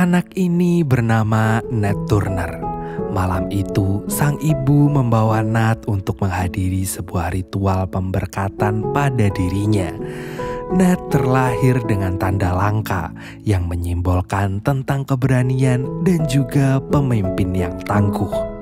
Anak ini bernama Nat Turner. Malam itu, sang ibu membawa Nat untuk menghadiri sebuah ritual pemberkatan pada dirinya. Nat terlahir dengan tanda langka yang menyimbolkan tentang keberanian dan juga pemimpin yang tangguh.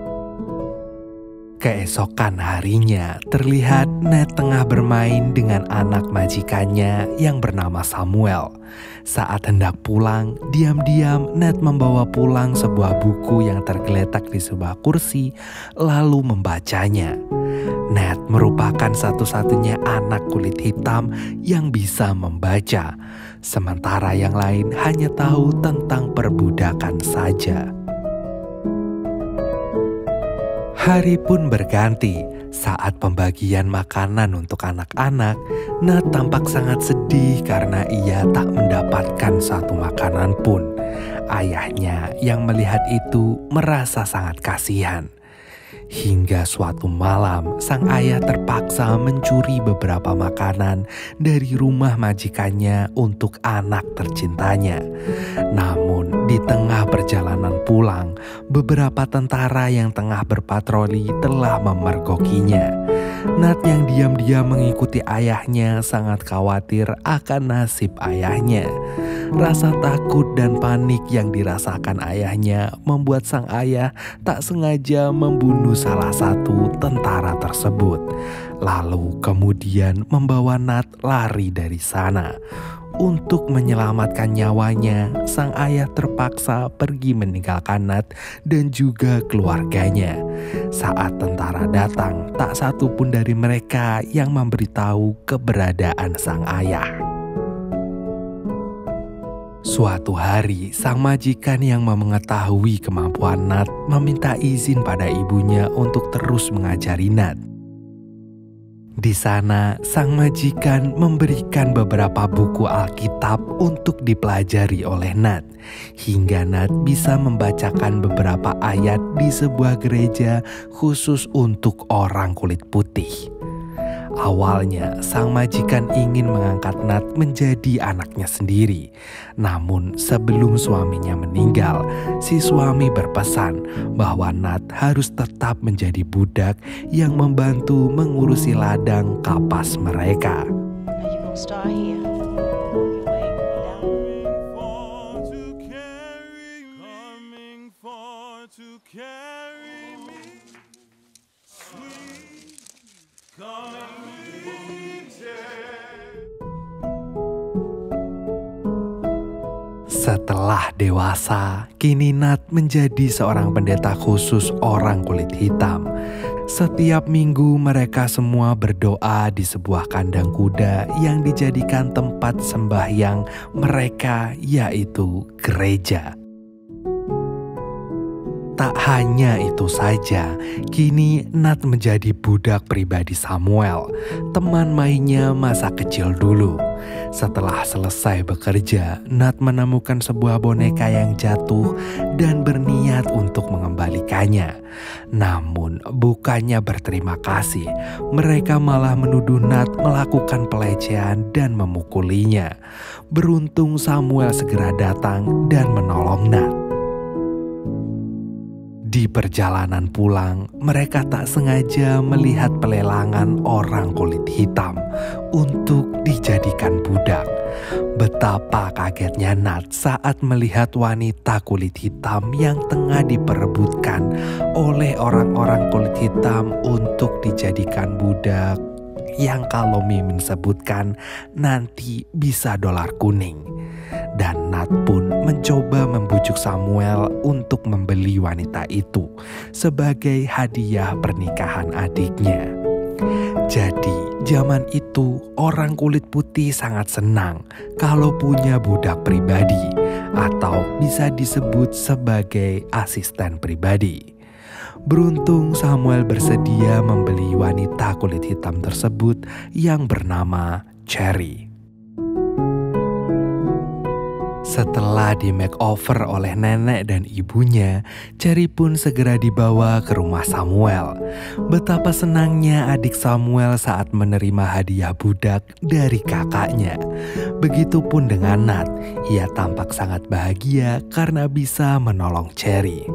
Keesokan harinya, terlihat Nat tengah bermain dengan anak majikannya yang bernama Samuel. Saat hendak pulang, diam-diam Nat membawa pulang sebuah buku yang tergeletak di sebuah kursi, lalu membacanya. Nat merupakan satu-satunya anak kulit hitam yang bisa membaca, sementara yang lain hanya tahu tentang perbudakan saja. Hari pun berganti. Saat pembagian makanan untuk anak-anak, Nat tampak sangat sedih karena ia tak mendapatkan satu makanan pun. Ayahnya yang melihat itu merasa sangat kasihan. Hingga suatu malam, sang ayah terpaksa mencuri beberapa makanan dari rumah majikannya untuk anak tercintanya. Namun, di tengah perjalanan pulang, beberapa tentara yang tengah berpatroli telah memergokinya. Nat yang diam-diam mengikuti ayahnya sangat khawatir akan nasib ayahnya. Rasa takut dan panik yang dirasakan ayahnya membuat sang ayah tak sengaja membunuh salah satu tentara tersebut. Lalu kemudian membawa Nat lari dari sana. Untuk menyelamatkan nyawanya, sang ayah terpaksa pergi meninggalkan Nat dan juga keluarganya. Saat tentara datang, tak satu pun dari mereka yang memberitahu keberadaan sang ayah. Suatu hari, sang majikan yang mengetahui kemampuan Nat meminta izin pada ibunya untuk terus mengajari Nat. Di sana, sang majikan memberikan beberapa buku Alkitab untuk dipelajari oleh Nat, hingga Nat bisa membacakan beberapa ayat di sebuah gereja khusus untuk orang kulit putih. Awalnya, sang majikan ingin mengangkat Nat menjadi anaknya sendiri. Namun, sebelum suaminya meninggal, si suami berpesan bahwa Nat harus tetap menjadi budak yang membantu mengurusi ladang kapas mereka. Setelah dewasa, kini Nat menjadi seorang pendeta khusus orang kulit hitam. Setiap minggu mereka semua berdoa di sebuah kandang kuda yang dijadikan tempat sembahyang mereka, yaitu gereja. Tak hanya itu saja, kini Nat menjadi budak pribadi Samuel, teman mainnya masa kecil dulu. Setelah selesai bekerja, Nat menemukan sebuah boneka yang jatuh dan berniat untuk mengembalikannya. Namun, bukannya berterima kasih, mereka malah menuduh Nat melakukan pelecehan dan memukulinya. Beruntung Samuel segera datang dan menolong Nat. Di perjalanan pulang, mereka tak sengaja melihat pelelangan orang kulit hitam untuk dijadikan budak. Betapa kagetnya Nat saat melihat wanita kulit hitam yang tengah diperebutkan oleh orang-orang kulit hitam untuk dijadikan budak yang kalau Mimin sebutkan nanti bisa dolar kuning. Dan Nat pun mencoba membujuk Samuel untuk membeli wanita itu sebagai hadiah pernikahan adiknya. Jadi zaman itu orang kulit putih sangat senang kalau punya budak pribadi atau bisa disebut sebagai asisten pribadi. Beruntung Samuel bersedia membeli wanita kulit hitam tersebut yang bernama Cherry. Setelah di makeover oleh nenek dan ibunya, Cherry pun segera dibawa ke rumah Samuel. Betapa senangnya adik Samuel saat menerima hadiah budak dari kakaknya. Begitupun dengan Nat, ia tampak sangat bahagia karena bisa menolong Cherry.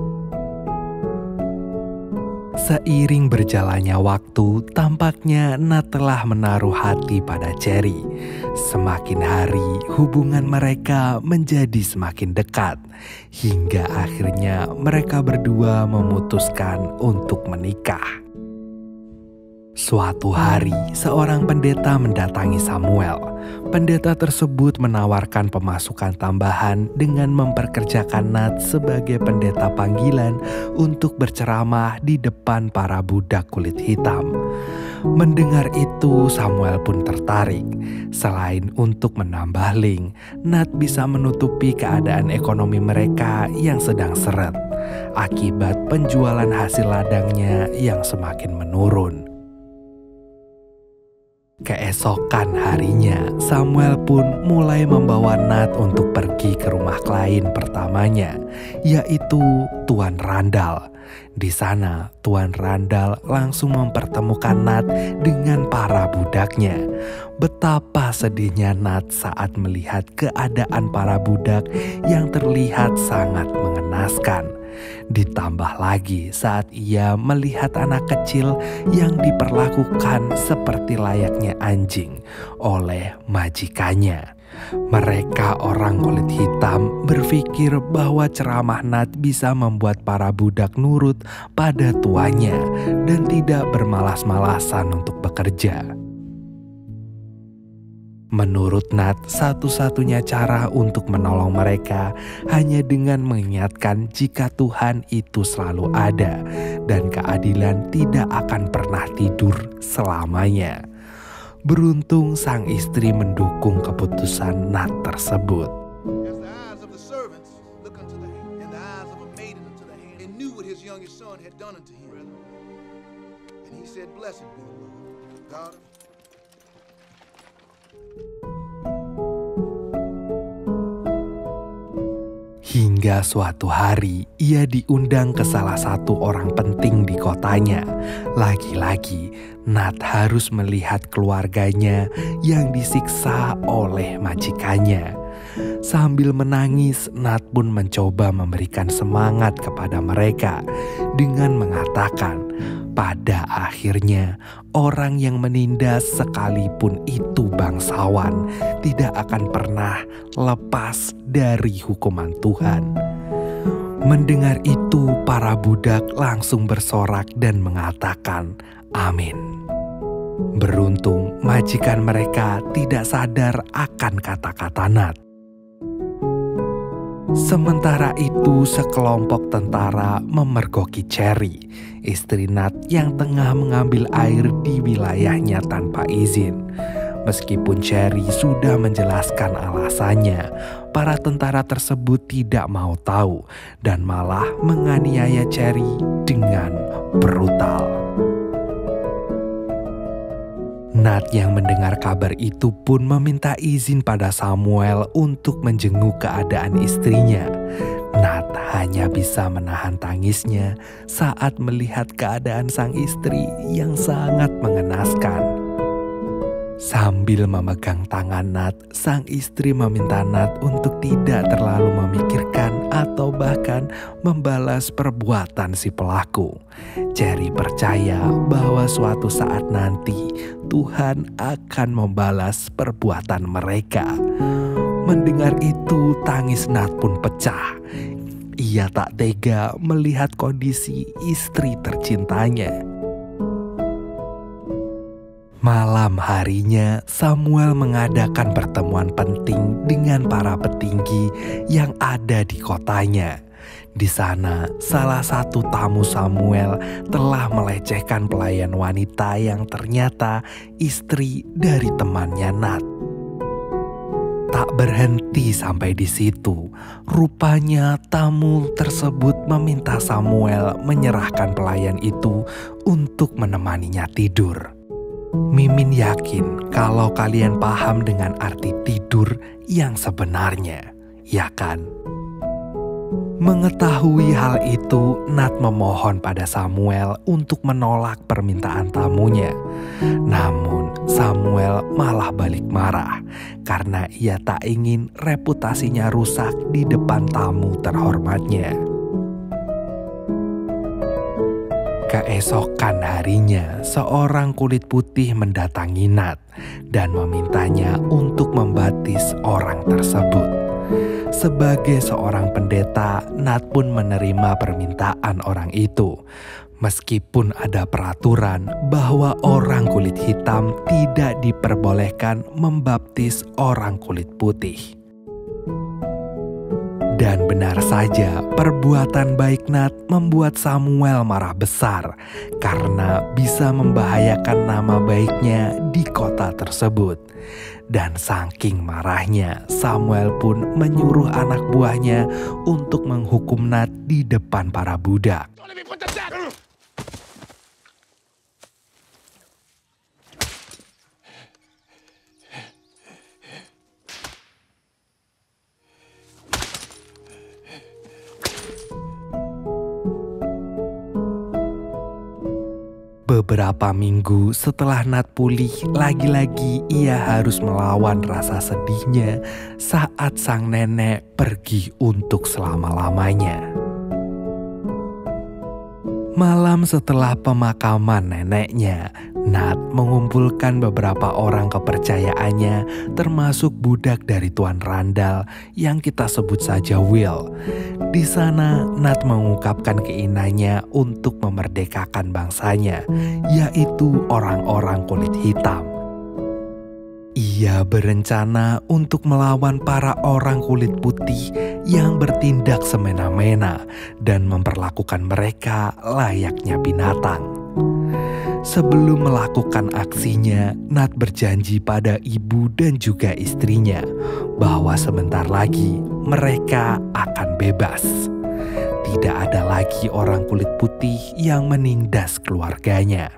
Seiring berjalannya waktu, tampaknya Nat telah menaruh hati pada Cherry. Semakin hari, hubungan mereka menjadi semakin dekat. Hingga akhirnya mereka berdua memutuskan untuk menikah. Suatu hari, seorang pendeta mendatangi Samuel. Pendeta tersebut menawarkan pemasukan tambahan dengan memperkerjakan Nat sebagai pendeta panggilan untuk berceramah di depan para budak kulit hitam. Mendengar itu, Samuel pun tertarik. Selain untuk menambah link, Nat bisa menutupi keadaan ekonomi mereka yang sedang seret akibat penjualan hasil ladangnya yang semakin menurun. Keesokan harinya, Samuel pun mulai membawa Nat untuk pergi ke rumah klien pertamanya, yaitu Tuan Randall. Di sana, Tuan Randall langsung mempertemukan Nat dengan para budaknya. Betapa sedihnya Nat saat melihat keadaan para budak yang terlihat sangat mengenaskan. Ditambah lagi saat ia melihat anak kecil yang diperlakukan seperti layaknya anjing oleh majikannya. Mereka orang kulit hitam berpikir bahwa ceramah Nat bisa membuat para budak nurut pada tuannya dan tidak bermalas-malasan untuk bekerja. Menurut Nat, satu-satunya cara untuk menolong mereka hanya dengan mengingatkan jika Tuhan itu selalu ada dan keadilan tidak akan pernah tidur selamanya. Beruntung sang istri mendukung keputusan Nat tersebut. Hingga suatu hari, ia diundang ke salah satu orang penting di kotanya. Lagi-lagi, Nat harus melihat keluarganya yang disiksa oleh majikannya. Sambil menangis, Nat pun mencoba memberikan semangat kepada mereka dengan mengatakan, pada akhirnya orang yang menindas sekalipun itu bangsawan tidak akan pernah lepas dari hukuman Tuhan. Mendengar itu, para budak langsung bersorak dan mengatakan, "Amin." Beruntung majikan mereka tidak sadar akan kata-kata Nat. Sementara itu, sekelompok tentara memergoki Cherry, istri Nat yang tengah mengambil air di wilayahnya tanpa izin. Meskipun Cherry sudah menjelaskan alasannya, para tentara tersebut tidak mau tahu dan malah menganiaya Cherry dengan brutal. Nat yang mendengar kabar itu pun meminta izin pada Samuel untuk menjenguk keadaan istrinya. Nat hanya bisa menahan tangisnya saat melihat keadaan sang istri yang sangat mengenaskan. Sambil memegang tangan Nat, sang istri meminta Nat untuk tidak terlalu memikirkan atau bahkan membalas perbuatan si pelaku. Cherry percaya bahwa suatu saat nanti Tuhan akan membalas perbuatan mereka. Mendengar itu, tangis Nat pun pecah. Ia tak tega melihat kondisi istri tercintanya. Malam harinya, Samuel mengadakan pertemuan penting dengan para petinggi yang ada di kotanya. Di sana, salah satu tamu Samuel telah melecehkan pelayan wanita yang ternyata istri dari temannya Nat. Tak berhenti sampai di situ, rupanya tamu tersebut meminta Samuel menyerahkan pelayan itu untuk menemaninya tidur. Mimin yakin kalau kalian paham dengan arti tidur yang sebenarnya. ya kan? Mengetahui hal itu, Nat memohon pada Samuel untuk menolak permintaan tamunya. Namun Samuel malah balik marah karena ia tak ingin reputasinya rusak di depan tamu terhormatnya. Keesokan harinya, seorang kulit putih mendatangi Nat dan memintanya untuk membaptis orang tersebut. Sebagai seorang pendeta, Nat pun menerima permintaan orang itu. Meskipun ada peraturan bahwa orang kulit hitam tidak diperbolehkan membaptis orang kulit putih. Dan benar saja, perbuatan baik Nat membuat Samuel marah besar karena bisa membahayakan nama baiknya di kota tersebut. Dan saking marahnya, Samuel pun menyuruh anak buahnya untuk menghukum Nat di depan para budak. Beberapa minggu setelah Nat pulih, lagi-lagi ia harus melawan rasa sedihnya saat sang nenek pergi untuk selama-lamanya. Malam setelah pemakaman neneknya, Nat mengumpulkan beberapa orang kepercayaannya, termasuk budak dari Tuan Randall yang kita sebut saja Will. Di sana, Nat mengungkapkan keinginannya untuk memerdekakan bangsanya, yaitu orang-orang kulit hitam. Ia berencana untuk melawan para orang kulit putih yang bertindak semena-mena dan memperlakukan mereka layaknya binatang. Sebelum melakukan aksinya, Nat berjanji pada ibu dan juga istrinya bahwa sebentar lagi mereka akan bebas. Tidak ada lagi orang kulit putih yang menindas keluarganya.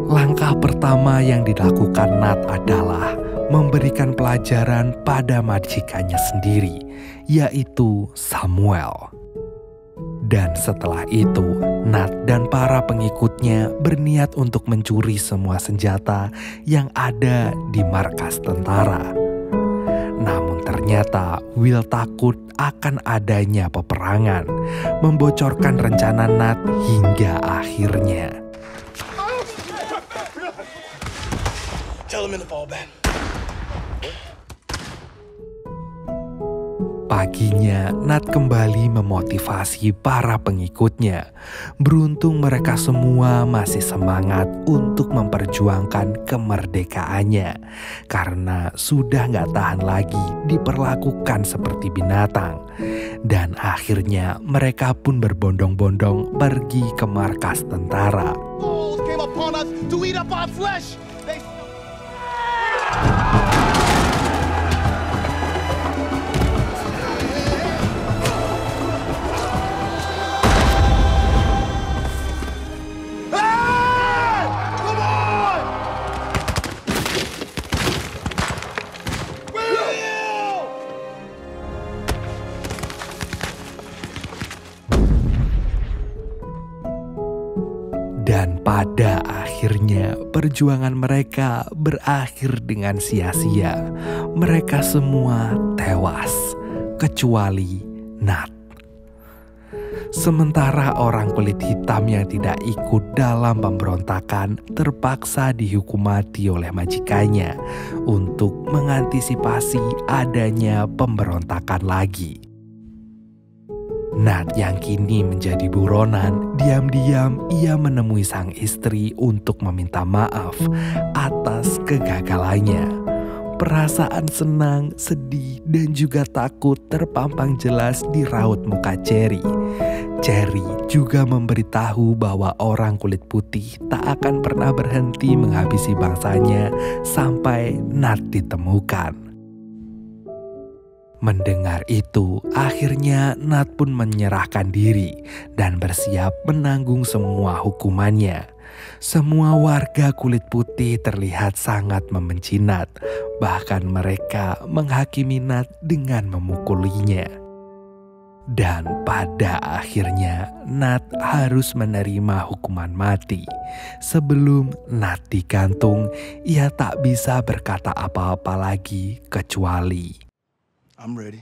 Langkah pertama yang dilakukan Nat adalah memberikan pelajaran pada majikannya sendiri, yaitu Samuel. Dan setelah itu, Nat dan para pengikutnya berniat untuk mencuri semua senjata yang ada di markas tentara. Namun ternyata Will takut akan adanya peperangan, membocorkan rencana Nat hingga akhirnya. Paginya, Nat kembali memotivasi para pengikutnya. Beruntung mereka semua masih semangat untuk memperjuangkan kemerdekaannya, karena sudah gak tahan lagi diperlakukan seperti binatang. Dan akhirnya mereka pun berbondong-bondong pergi ke markas tentara. Dan pada akhirnya perjuangan mereka berakhir dengan sia-sia. Mereka semua tewas, kecuali Nat. Sementara orang kulit hitam yang tidak ikut dalam pemberontakan terpaksa dihukum mati oleh majikannya untuk mengantisipasi adanya pemberontakan lagi. Nat yang kini menjadi buronan, diam-diam ia menemui sang istri untuk meminta maaf atas kegagalannya. Perasaan senang, sedih, dan juga takut terpampang jelas di raut muka Cherry. Cherry juga memberitahu bahwa orang kulit putih tak akan pernah berhenti menghabisi bangsanya sampai Nat ditemukan. Mendengar itu, akhirnya Nat pun menyerahkan diri dan bersiap menanggung semua hukumannya. Semua warga kulit putih terlihat sangat membenci Nat. Bahkan mereka menghakimi Nat dengan memukulinya. Dan pada akhirnya Nat harus menerima hukuman mati. Sebelum Nat digantung, ia tak bisa berkata apa-apa lagi kecuali I'm ready.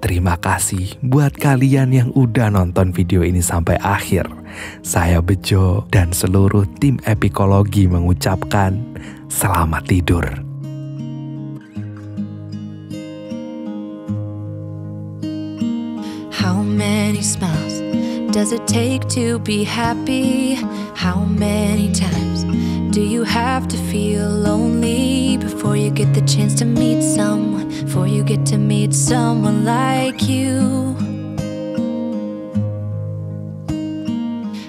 Terima kasih buat kalian yang udah nonton video ini sampai akhir. Saya Bejo dan seluruh tim Epikologi mengucapkan selamat tidur. How many smiles does it take to be happy? How many times do you have to feel lonely before you get the chance to meet someone? Before you get to meet someone like you?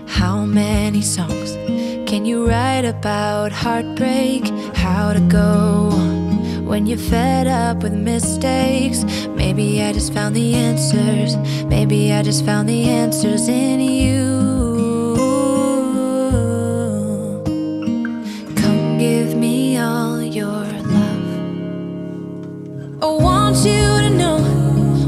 How many songs can you write about heartbreak? How to go on when you're fed up with mistakes? Maybe I just found the answers. Maybe I just found the answers in you. Come give me all your love. I want you to know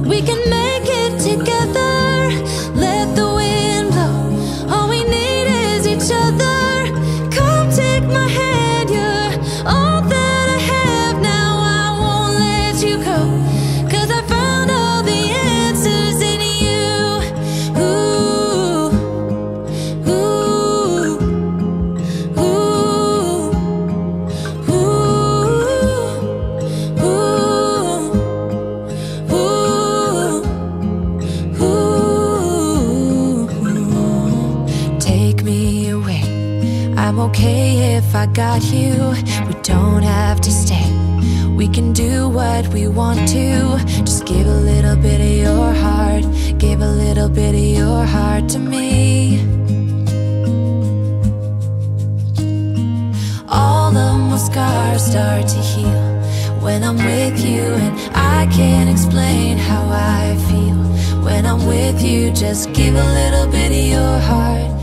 we can make it together. Let the wind blow. All we need is each other. Come take my hand. You're all that I have now. I won't let you go, 'cause I found all the answers in you. Ooh, ooh, ooh, ooh, ooh. Take me away. I'm okay if I got you. We don't have to stay. We can do what we want to. Just give a little bit of your heart. Give a little bit of your heart to me. All of my scars start to heal when I'm with you, and I can't explain how I feel when I'm with you. Just give a little bit of your heart.